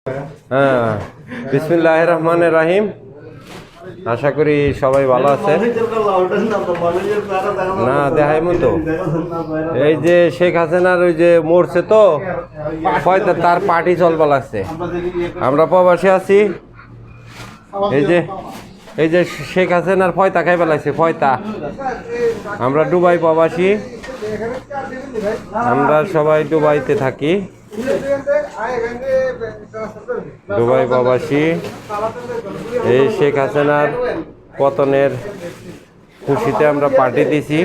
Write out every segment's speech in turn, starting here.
হ্যাঁ, বিসমিল্লাহির রহমানির রহিম। আশা করি সবাই ভালো আছে। না দেখাই মতো এই যে শেখ হাসিনার ওই যে মরছে তো হয়তো তার পার্টি চলবা লাগছে। আমরা প্রবাসী আছি। এই যে শেখ হাসিনার ফয়তা খাইবা লাগছে ফয়তা। আমরা দুবাই প্রবাসী, আমরা সবাই দুবাইতে থাকি। দুবাই প্রবাসী। এই শেখ হাসিনার পতনের খুশিতে আমরা পার্টি দিছি।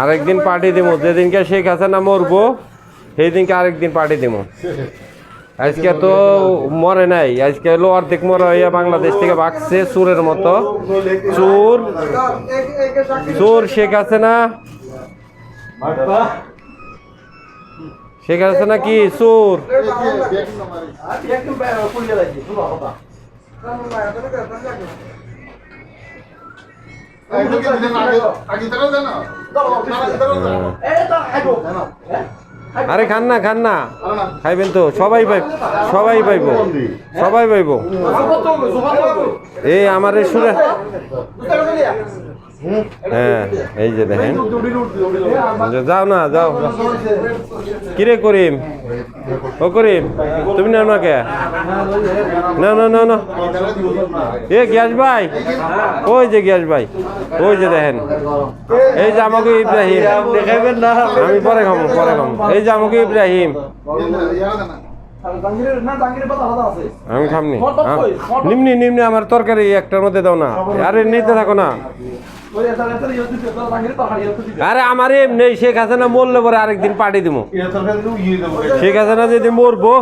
আরেকদিন পার্টি দিব, যেদিনকে শেখ হাসিনা মরবো সেই দিনকে আরেকদিন পার্টি দিব। আজকে তো মরে নাই, আজকে হলো অর্ধেক মরা হইয়া বাংলাদেশ থেকে ভাগছে চোরের মতো। চোর চোর শেখ হাসিনা, শেখ হাসিনা কি চোর? আরে খান না খাইবেন তো সবাই পাইব, সবাই পাইব, সবাই পাইব। এই আমার সুরে হ্যাঁ, এই যে দেখেন, যাও না যাও। কিরে করিম, ও করিম তুমি না কে না না না না এ গ্যাস ভাই, ওই যে গ্যাস ভাই, ওই যে দেখেন, এই যে আমাকে ইব্রাহিম দেখাবেন না, আমি পরে খাবো পরে খাবো। এই যে আমাকে ইব্রাহিম, আমি খামনি নিমনি নিমনি আমার তরকারি একটার মধ্যে দাও না। আরে নিতে থাকো না। আরে আমার এমনি শেখ হাসিনা মরলে পরে আরেকদিন পার্টি দিব। শেখ হাসিনা যদি মরবো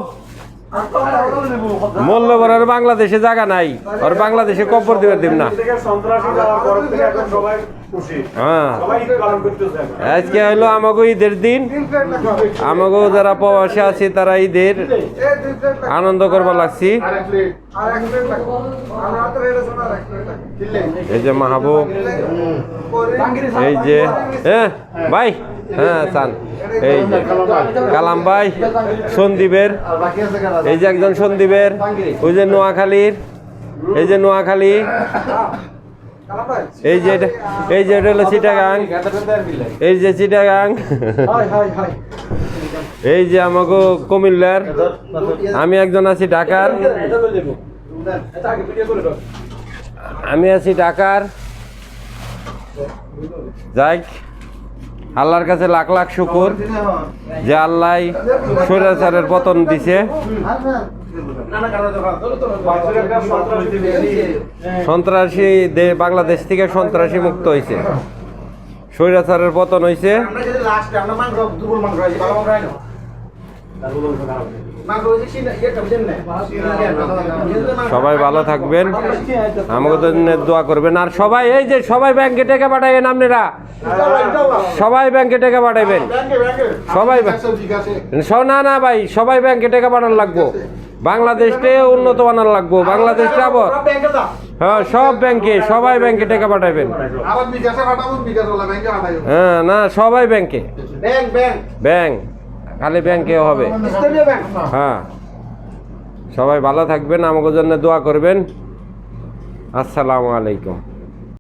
মরলে পরে আর বাংলাদেশে জায়গা নাই, আর বাংলাদেশে কবর দিবে দিব না। হ্যাঁ, আজকে হলো আমাকে ঈদের দিন। আমাকে যারা প্রবাসী আছে তারা ঈদের আনন্দ করবার লাগছি। এই যে মাহবুব, এই যে হ্যাঁ ভাই, হ্যাঁ চান, এই যে কালাম ভাই সন্দীপের, এই যে একজন সন্দীপের, ওই যে নোয়াখালীর, এই যে নোয়াখালী, এই যে এটা হলো চিটাগাং, এই যে চিটাগাং, এই যে আমাকে কুমিল্লার, আমি একজন আছি ঢাকার, আমি আছি ঢাকার। যাই আল্লাহর কাছে লাখ লাখ শুকুর যে আল্লাহ স্বৈরাচারের পতন দিছে। সন্ত্রাসী বাংলাদেশ থেকে সন্ত্রাসী মুক্ত হয়েছে, স্বৈরাচারের পতন হয়েছে। সবাই ভালো থাকবেন, আমাকে জন্য দোয়া করবেন। আর সবাই এই যে সবাই ব্যাংকে টাকা পাঠাবেন, আপনারা সবাই ব্যাংকে টাকা পাঠাবেন, সবাই না না ভাই, সবাই ব্যাংকে টাকা পাঠানো লাগবো। বাংলাদেশকে উন্নত বানানো লাগবো, বাংলাদেশটা আবার হ্যাঁ সব ব্যাংকে, সবাই ব্যাংকে টাকা পাঠাবেন। হ্যাঁ না সবাই ব্যাংকে, ব্যাংক খালি ব্যাংকে হবে। হ্যাঁ, সবাই ভালো থাকবেন, আমাদের জন্য দোয়া করবেন। আসসালামু আলাইকুম।